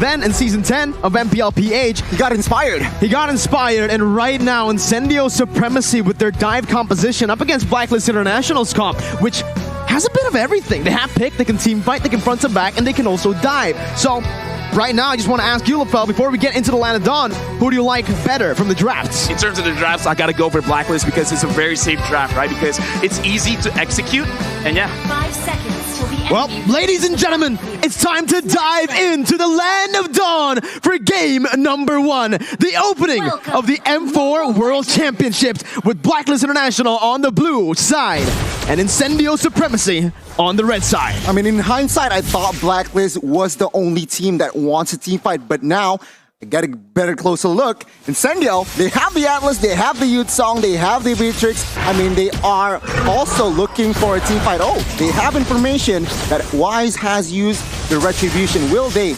Then in Season 10 of MPLPH, He got inspired. and right now Incendio Supremacy with their dive composition up against Blacklist International's comp, which has a bit of everything. They have pick, they can team fight, they can front and back, and they can also dive. So right now, I just want to ask you, LaFell, before we get into the Land of Dawn, who do you like better from the drafts? In terms of the drafts, I got to go for Blacklist because it's a very safe draft, right? Because it's easy to execute, and yeah. 5 seconds till the end. Well, ladies and gentlemen, it's time to dive into the Land of Dawn for game number 1, the opening of the M4 World Championships with Blacklist International on the blue side and Incendio Supremacy on the red side. I mean, in hindsight, I thought Blacklist was the only team that wants a team fight, but now I get a better closer look. Incendio, they have the Atlas, they have the Youth Song, they have the Matrix. I mean, they are also looking for a team fight. Oh, they have information that Wise has used the Retribution. Will they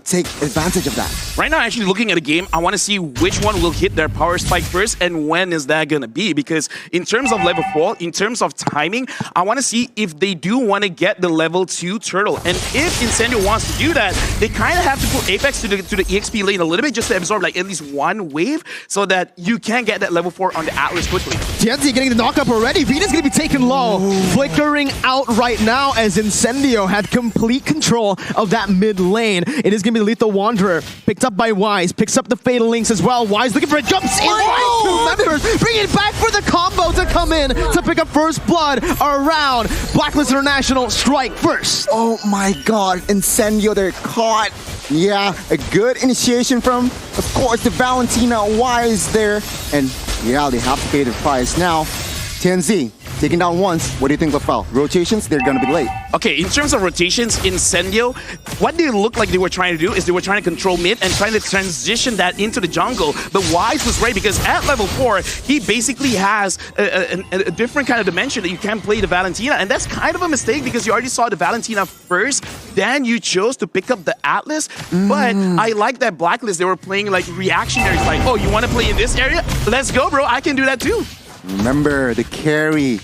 take advantage of that? Right now, actually looking at a game, I want to see which one will hit their power spike first and when is that going to be. Because in terms of level 4, in terms of timing, I want to see if they do want to get the level 2 turtle. And if Incendio wants to do that, they kind of have to put Apex to the EXP lane a little bit just to absorb like at least one wave so that you can get that level 4 on the Atlas quickly. TNT getting the knock-up already. Venus going to be taken low. Flickering out right now as Incendio had complete control of that mid lane. It is going to be the Lethal Wanderer. Picked up by Wise. Picks up the Fatal Links as well. Wise looking for it. Jumps in. Wise, two members. Bring it back for the combo to come in to pick up first blood around Blacklist International. Strike first. Oh my god, Incendio, they're caught. Yeah, a good initiation from, of course, the Valentina Wise there. And yeah, they have to pay the price. Now, TNZ, taking down once. What do you think, LaFell? Rotations, they're going to be late. Okay, in terms of rotations, Incendio, what they look like they were trying to do is they were trying to control mid and trying to transition that into the jungle. But Wise was right because at level 4, he basically has a different kind of dimension that you can play the Valentina. And that's kind of a mistake because you already saw the Valentina first, then you chose to pick up the Atlas. But I like that Blacklist, they were playing like reactionary, like, oh, you want to play in this area? Let's go, bro. I can do that too. Remember, the carry,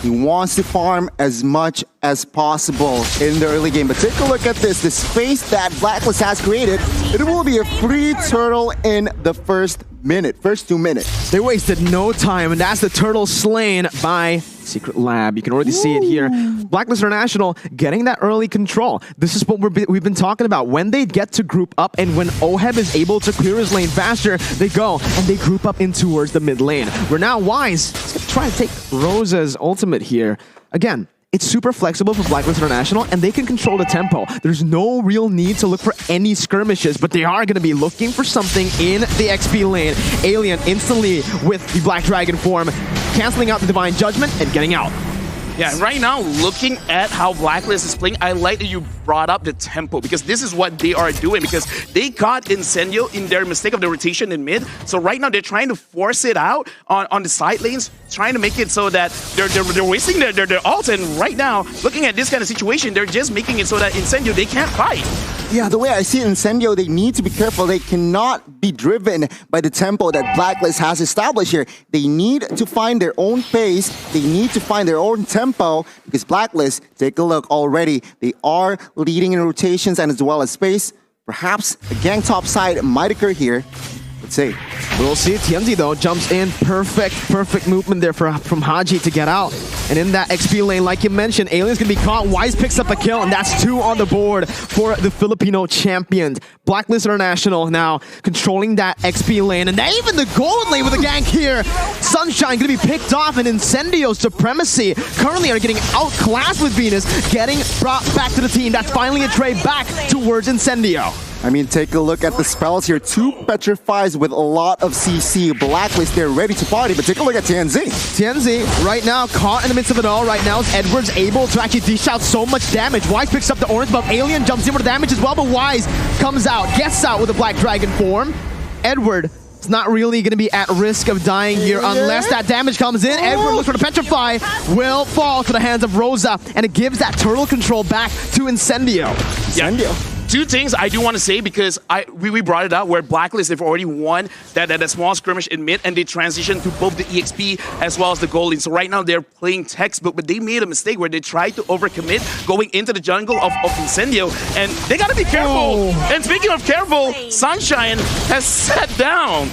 he wants to farm as much as possible in the early game. But take a look at this. The space that Blacklist has created, it will be a free turtle in the first 2 minutes. They wasted no time, and that's the turtle slain by Secret Lab. You can already see it here. Blacklist International getting that early control. This is what we've been talking about. When they get to group up and when Oheb is able to clear his lane faster, they go and they group up in towards the mid lane. We're now Wise. He's going to try to take Rosa's ultimate here. Again, it's super flexible for Blacklist International, and they can control the tempo. There's no real need to look for any skirmishes, but they are going to be looking for something in the XP lane. Alien instantly with the Black Dragon form, canceling out the Divine Judgment and getting out. Yeah, right now, looking at how Blacklist is playing, I like that you brought up the tempo because this is what they are doing because they caught Incendio in their mistake of the rotation in mid. So right now, they're trying to force it out on the side lanes, trying to make it so that they're wasting their ults. And right now, looking at this kind of situation, they're just making it so that Incendio, they can't fight. Yeah, the way I see Incendio, they need to be careful. They cannot be driven by the tempo that Blacklist has established here. They need to find their own pace. They need to find their own tempo because Blacklist, take a look already. They are leading in rotations and as well as space. Perhaps a gang top side might occur here. Let's see. We'll see. TMZ though jumps in. Perfect movement there from Haji to get out. And in that XP lane, like you mentioned, Alien's gonna be caught. Wise picks up a kill, and that's 2 on the board for the Filipino champions. Blacklist International now controlling that XP lane, and even the gold lane with a gank here. Sunshine gonna be picked off, and Incendio Supremacy currently are getting outclassed with Venus, getting brought back to the team. That's finally a trade back towards Incendio. I mean, take a look at the spells here. 2 Petrifies with a lot of CC. Blacklist, they're ready to party, but take a look at TNZ. TNZ, right now, caught in the midst of it all. Right now, Edward's able to actually dish out so much damage. Wise picks up the orange buff. Alien jumps in with the damage as well, but Wise comes out, gets out with the Black Dragon form. Edward is not really going to be at risk of dying here unless that damage comes in. Edward looks for the Petrify, will fall to the hands of Rosa, and it gives that turtle control back to Incendio. Yeah. two things I do want to say, because we brought it up where Blacklist, they've already won that small skirmish in mid, and they transitioned to both the EXP as well as the gold. So right now they're playing textbook, but they made a mistake where they tried to overcommit going into the jungle of Incendio, and they gotta be careful. And speaking of careful, Sunshine has sat down.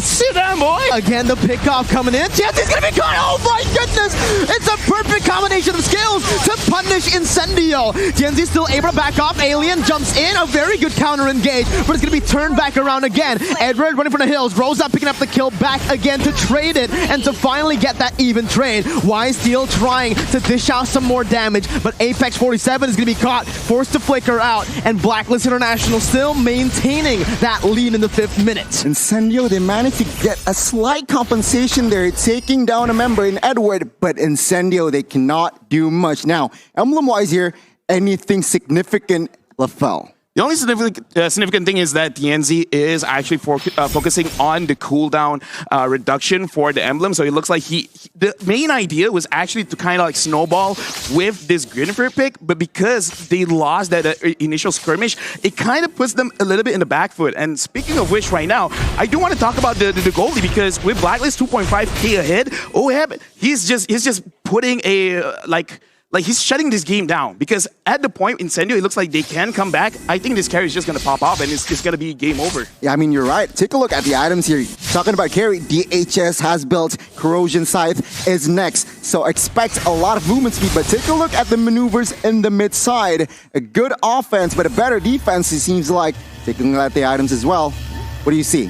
Sit down, boy. Again, the pickoff coming in. Chancy's gonna be caught. Oh my goodness! It's a perfect combination of skills to punish Incendio. Chancy's still able to back off. Alien jumps in. A very good counter engage, but it's gonna be turned back around again. Edward running from the hills. Rosa picking up the kill back again to trade it and to finally get that even trade. Wise still trying to dish out some more damage, but Apex 47 is gonna be caught, forced to flicker out, and Blacklist International still maintaining that lead in the 5th minute. Incendio, they managed to get a slight compensation there, taking down a member in Edward, but Incendio, they cannot do much. Now, emblem-wise here, anything significant, LaFell? The only significant thing is that TNZ is actually focusing on the cooldown reduction for the emblem. So it looks like the main idea was actually to kind of like snowball with this Grenifer pick, but because they lost that initial skirmish, it kind of puts them a little bit in the back foot. And speaking of which, right now, I do want to talk about the goalie, because with Blacklist 2.5k ahead, Oheb, he's just putting a like he's shutting this game down, because at the point Incendio, it looks like they can come back. I think this carry is just going to pop off and it's going to be game over. Yeah, I mean, you're right. Take a look at the items here. Talking about carry, DHS has built, Corrosion Scythe is next. So expect a lot of movement speed, but take a look at the maneuvers in the mid side. A good offense, but a better defense, it seems like. Taking a look at the items as well. What do you see?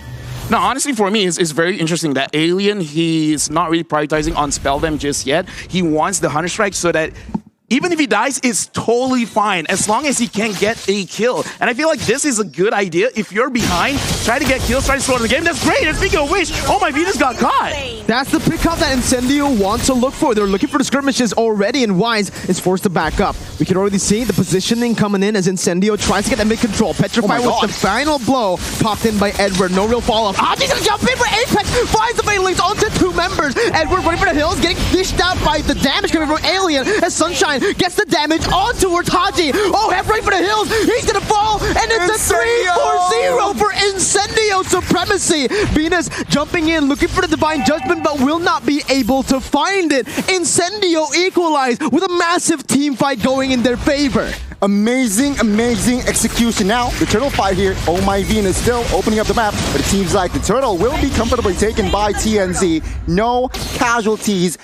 No, honestly, for me, it's very interesting that Alien, he's not really prioritizing on spell them just yet. He wants the Hunter Strike so that even if he dies, it's totally fine as long as he can get a kill. And I feel like this is a good idea. If you're behind, try to get kills, try to slow the game. That's great. And speaking of which, oh my Venus got caught. That's the pickup that Incendio wants to look for. They're looking for the skirmishes already, and Wise is forced to back up. We can already see the positioning coming in as Incendio tries to get that mid-control. Petrify with the final blow popped in by Edward. No real follow-up. He's gonna jump in for Apex. Finds the Fatal Links onto 2 members. Edward running for the hills, getting dished out by the damage coming from Alien as Sunshine gets the damage on towards Haji. Oh, head right for the hills. He's gonna fall, and it's a 3-4-0 for Incendio Supremacy. Venus jumping in, looking for the Divine Judgment, but will not be able to find it. Incendio equalize with a massive team fight going in their favor. Amazing, amazing execution. Now, the turtle fight here. Oh my Venus still opening up the map, but it seems like the turtle will be comfortably taken by TNZ. No casualties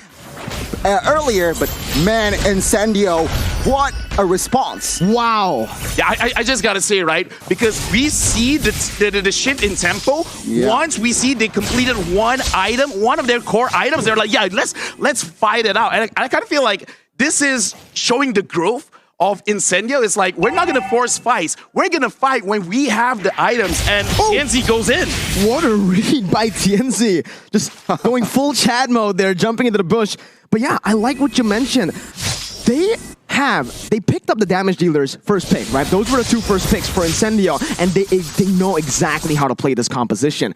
earlier, but man, Incendio, what a response. Wow. Yeah, I just gotta say, right, because we see the shift in tempo. Yeah. Once we see they completed one item, one of their core items, they're like, yeah, let's fight it out. And I kind of feel like this is showing the growth of Incendio. It's like, we're not gonna force fights. We're gonna fight when we have the items, and TNZ goes in. What a read by TNZ. Just going full Chad mode there, jumping into the bush. But yeah, I like what you mentioned. They picked up the damage dealers first pick, right? Those were the 2 first picks for Incendio, and they know exactly how to play this composition.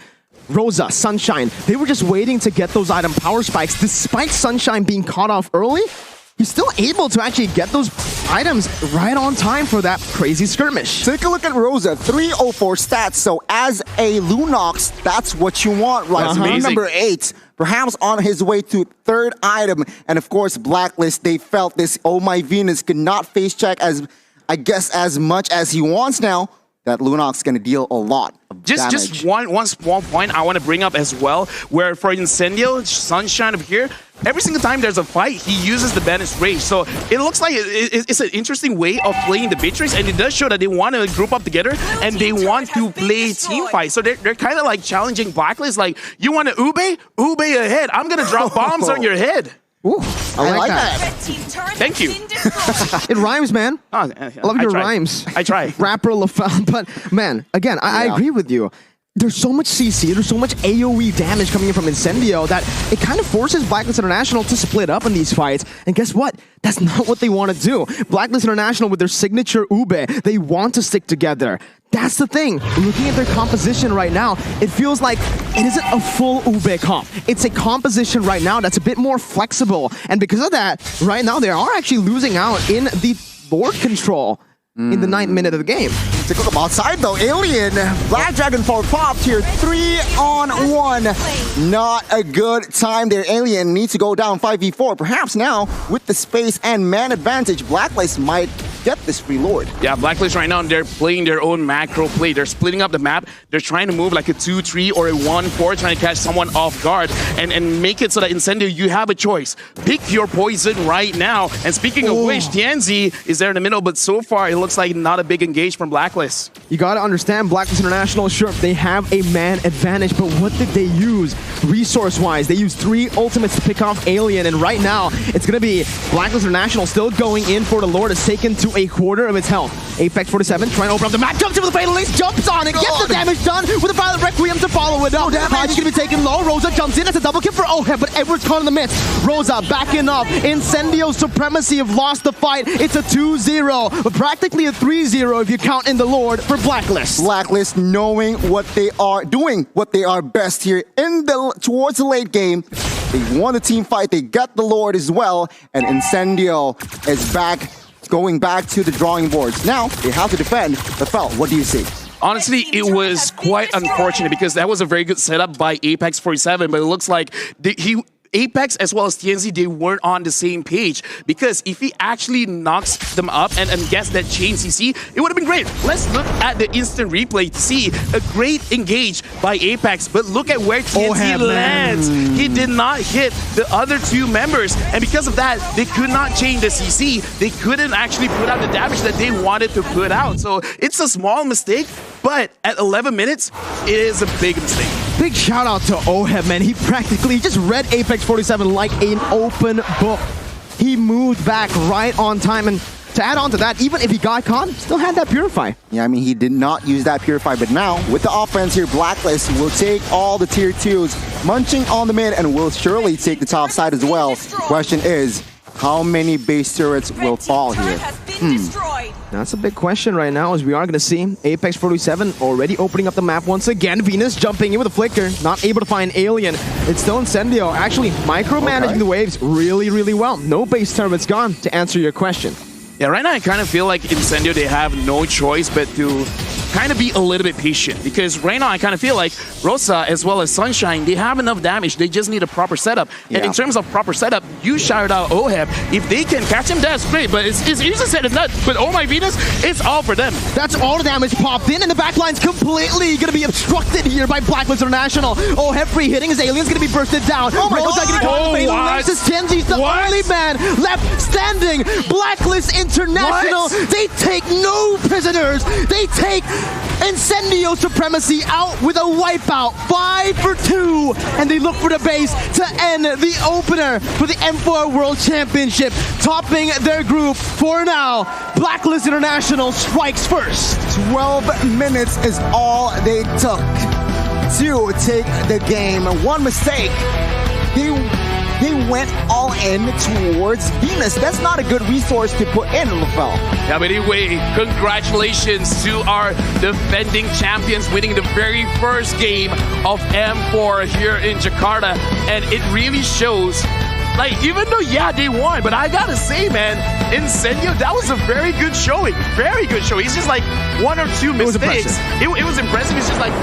Rosa, Sunshine, they were just waiting to get those item power spikes. Despite Sunshine being caught off early, he's still able to actually get those items right on time for that crazy skirmish. Take a look at Rosa, 304 stats. So as a Lunox, that's what you want, right? Number 8, perhaps on his way to 3rd item. And of course, Blacklist, they felt this Oh My Venus could not face check as much as he wants now. That Lunox is going to deal a lot of damage. Just one small point I want to bring up as well, where for Incendio, Sunshine up here, every single time there's a fight, he uses the Banished Rage. So it looks like it's an interesting way of playing the Beatrix, and it does show that they want to group up together and they want to play team fight. So they're kind of like challenging Blacklist, like, you want to Ube? Ube ahead. I'm going to drop bombs on your head. Ooh, I like that. Thank you. It rhymes, man. I love your rhymes. I try. Rapper LaFell, but man, again, I agree with you. There's so much CC, there's so much AoE damage coming in from Incendio that it kind of forces Blacklist International to split up in these fights. And guess what? That's not what they want to do. Blacklist International, with their signature Ube, they want to stick together. That's the thing. Looking at their composition right now, it feels like it isn't a full Ube comp. It's a composition right now that's a bit more flexible. And because of that, right now they are actually losing out in the board control. in the 9th minute of the game. Take a look outside though. Alien, Black Dragon forward popped here. 3-on-1. Not a good time there. Alien needs to go down 5v4. Perhaps now, with the space and man advantage, Blacklist might get this free Lord. Yeah, Blacklist right now, they're playing their own macro play. They're splitting up the map. They're trying to move like a 2-3 or a 1-4, trying to catch someone off guard and make it so that Incendio, you have a choice. Pick your poison right now. And speaking of which, Tianzi is there in the middle, but so far it looks like not a big engage from Blacklist. You gotta understand, Blacklist International, sure, they have a man advantage, but what did they use resource-wise? They used 3 ultimates to pick off Alien, and right now, it's gonna be Blacklist International still going in for the Lord. It's taken to a quarter of its health. Apex 47 trying to open up the map, jumps in with the Fatal Links, jumps on it, gets the damage done with the Violet Requiem to follow it up. Haji's gonna be taken low, Rosa jumps in, it's a double kill for Oheb, but Edward's caught in the midst. Rosa backing up, Incendio, Supremacy have lost the fight. It's a 2-0, but practically a 3-0 if you count in the Lord for Blacklist. Blacklist knowing what they are doing, what they are best here in the towards the late game. They won the team fight, they got the Lord as well, and Incendio is back, going back to the drawing boards. Now they have to defend the Fel. What do you see? Honestly, it was quite unfortunate because that was a very good setup by Apex 47, but it looks like Apex as well as TNZ, they weren't on the same page, because if he actually knocks them up and gets that chain CC, it would have been great. Let's look at the instant replay to see a great engage by Apex, but look at where TNZ lands. He did not hit the other 2 members, and because of that, they could not chain the CC. They couldn't actually put out the damage that they wanted to put out. So it's a small mistake, but at 11 minutes, it is a big mistake. Big shout out to Oheb, man. He practically just read Apex 47 like an open book. He moved back right on time, and to add on to that, even if he got caught, still had that Purify. Yeah, I mean, he did not use that Purify, but now, with the offense here, Blacklist will take all the tier 2s, munching on the mid, and will surely take the top side as well. Question is, how many base turrets will fall here? That's a big question right now, as we are going to see Apex 47 already opening up the map once again. Venus jumping in with a flicker, not able to find Alien. It's still Incendio, actually micromanaging the waves really, really well. No base turrets gone, to answer your question. Yeah, right now I kind of feel like Incendio, they have no choice but to kind of be a little bit patient, because right now I kind of feel like Rosa as well as Sunshine, they have enough damage. They just need a proper setup. Yeah. And in terms of proper setup, you shouted out Oheb. If they can catch him, that's great, but it's easier said than done. But oh my Venus, it's all for them. That's all the damage popped in, and the backline's completely going to be obstructed here by Blacklist International. Oheb free hitting, his Alien's going to be bursted down. Oh my God! Tenzi's the only man left standing. Blacklist International, they take no prisoners. They take Incendio Supremacy out with a wipeout, 5-for-2, and they look for the base to end the opener for the M4 World Championship, topping their group for now. Blacklist International strikes first. 12 minutes is all they took to take the game. One mistake, they went all in towards Venus. That's not a good resource to put in, LaFell. Yeah, but anyway, congratulations to our defending champions winning the very first game of M4 here in Jakarta. And it really shows, like, even though, yeah, they won, but I gotta say, man, Incendio, that was a very good showing. Very good showing. It's just like 1 or 2 mistakes. It was impressive. It's just like